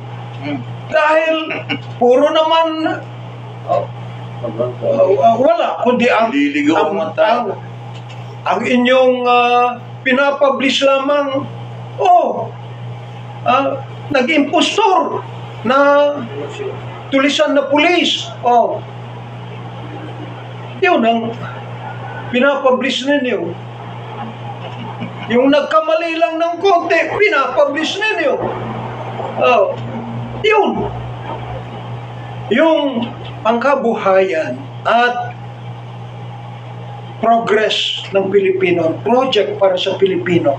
Dahil puro naman wala, kundi ang inyong pinapublish lamang, nag-impostor na tulisan na pulis. Yun ang pinapublish ninyo. Yung nagkamali lang ng konti, pinapublish ninyo. Yun. Yung pangkabuhayan at progress ng Pilipino, project para sa Pilipino,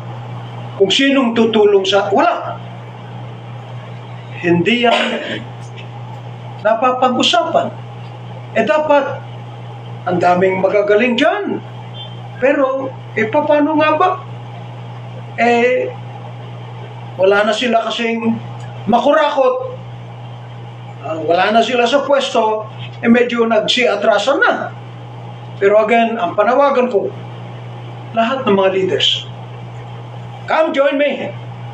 kung sinong tutulong sa... Wala. Hindi yan napapag-usapan. Dapat, ang daming magagaling dyan. Pero, paano nga ba? Wala na sila kasing makurakot. Wala na sila sa pwesto, medyo nagsiatrasan na. Pero again, ang panawagan ko, lahat ng mga leaders, come join me.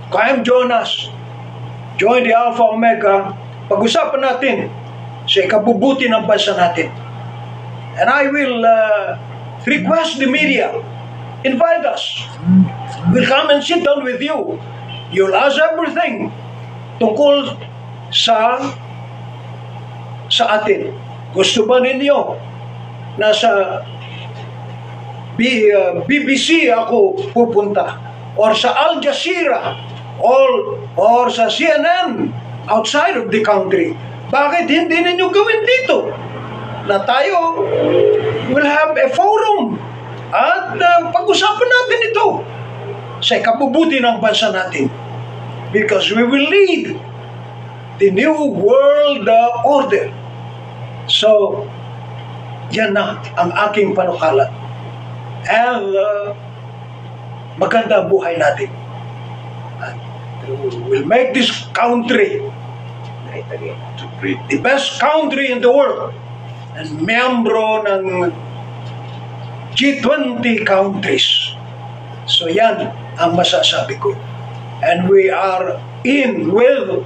Come join us. Join the Alpha Omega. Pag-usapan natin sa ikabubuti ng bansa natin. And I will request the media, invite us. We'll come and sit down with you. You'll ask everything tungkol sa atin. Gusto ba ninyo na sa BBC ako pupunta? Or sa Al Jazeera? Or sa CNN outside of the country? Bakit hindi ninyo gawin dito? Na tayo will have a forum at pag-usapan natin ito sa ikabubuti ng bansa natin. Because we will lead the new world order. So, yan na ang aking panukala. And maganda ang buhay natin. We'll make this country the best country in the world. And miyembro ng G20 countries. So yan ang masasabi ko. And we are in with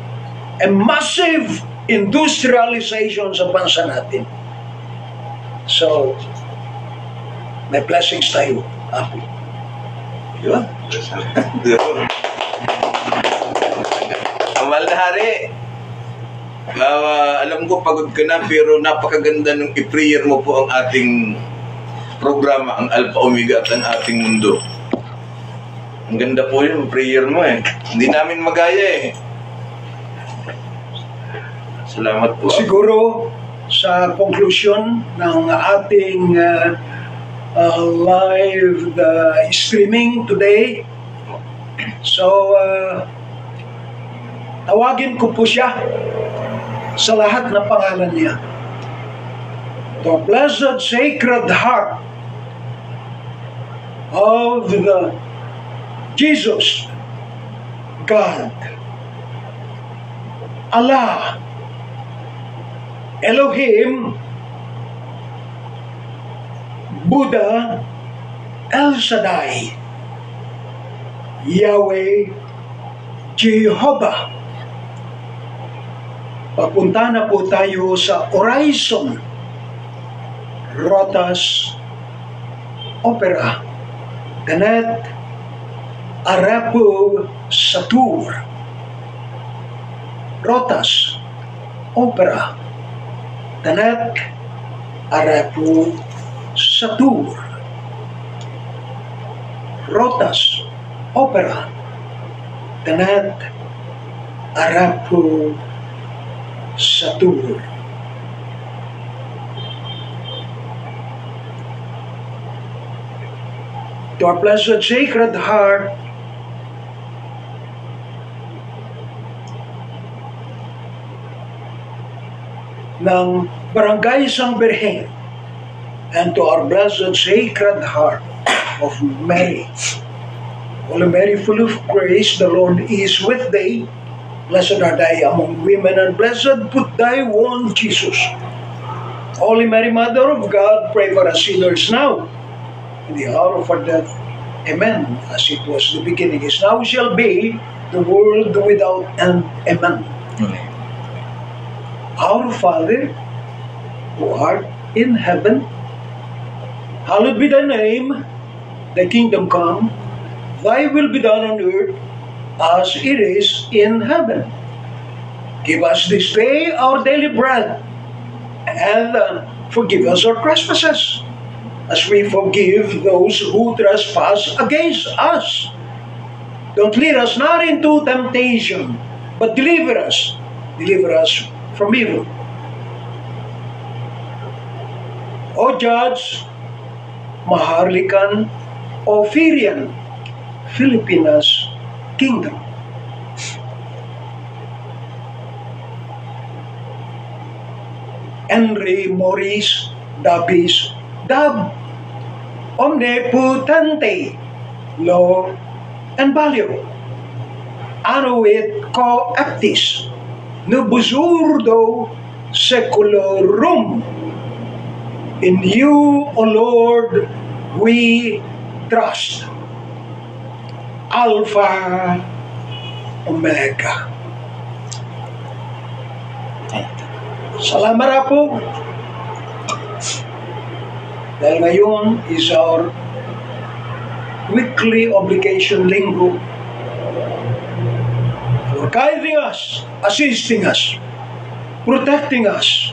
a massive industrialization sa bansa natin. So, may blessings tayo. Happy. Yun. Ang mahal na hari. Alam ko pagod ka na pero napakaganda ng i-prayer mo po ang ating programa, ang Alpha Omega at ang ating mundo. Ang ganda po yung prayer mo eh. Hindi namin magaya eh. Salamat po. Siguro sa conclusion ng ating live streaming today, so tawagin ko po siya sa lahat ng pangalan niya. The Blessed Sacred Heart of the Jesus, God, Allah, Elohim, Buddha, El Shaddai, Yahweh, Jehovah. Papunta na po tayo sa Horizon, Rotas, Opera, Ganet, Arapo, Satur. Rotas, Opera, Ganet, Arapo, Satur. Rotas, Opera, Ganet, Arapo, Satur. To our Blessed Sacred Heart, ng Barangay Sang Birhen, and to our Blessed Sacred Heart of Mary. Holy Mary, full of grace, the Lord is with thee. Blessed are thou among women, and blessed put thy womb, Jesus. Holy Mary, Mother of God, pray for us sinners now, in the hour of our death. Amen. As it was the beginning, is now, shall be, the world without end. Amen. Amen. Our Father, who art in heaven, hallowed be thy name. Thy kingdom come, thy will be done on earth as it is in heaven. Give us this day our daily bread, and forgive us our trespasses, as we forgive those who trespass against us. Don't lead us not into temptation, but deliver us from evil. O Judge, Maharlikan, Ophirian, Filipinas Kingdom. Henry Maurice Dabis Dab, Omnipotente, Law and Value, Anuit Coeptis, Nubusurdo Secularum. In you, O Lord, we trust. Alpha, Omega. Salamat po. Dahil ngayon is our weekly obligation linggo for guiding us, assisting us, protecting us.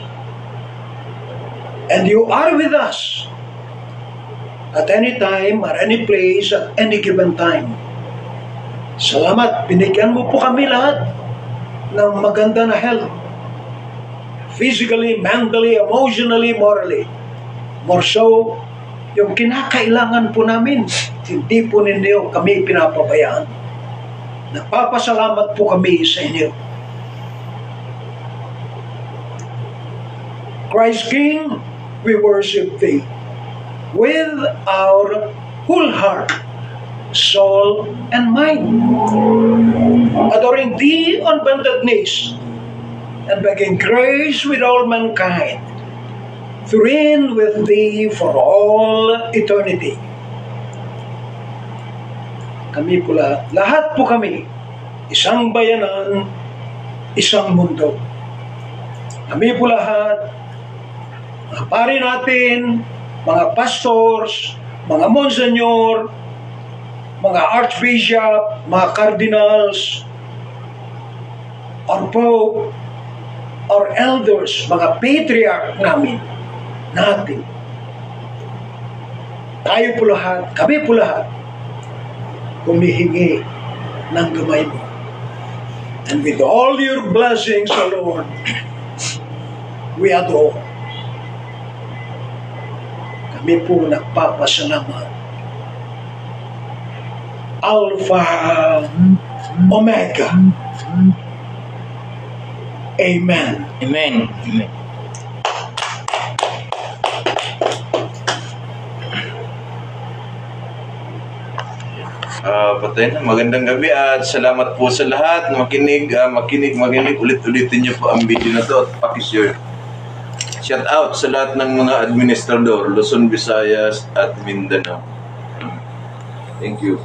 And you are with us at any time, at any place, at any given time. Salamat, binigyan mo po kami lahat ng maganda na health. Physically, mentally, emotionally, morally. More so, yung kinakailangan po namin, hindi po ninyo kami pinapabayaan. Nagpapasalamat po kami sa inyo. Christ King, we worship Thee with our whole heart, soul, and mind, adoring Thee on bended knees, and begging grace with all mankind, to reign with Thee for all eternity. Kami po lahat po kami, isang bayanan, isang mundo. Kami po lahat, mga pari natin, mga pastors, mga monsignor, mga archbishop, mga cardinals, or pope, or elders, mga patriarch natin. Tayo po lahat, kami po lahat, humihingi ng gamay mo. And with all your blessings, O Lord, we adore. Kami po nagpapasalamat. Alpha, Omega. Amen. Amen. Amen. Patay na. Magandang gabi at salamat po sa lahat na makinig. Ulit-ulitin niyo po ang video na to at pakishare. Shout out sa lahat ng mga administrador, Luzon, Visayas at Mindanao. Thank you.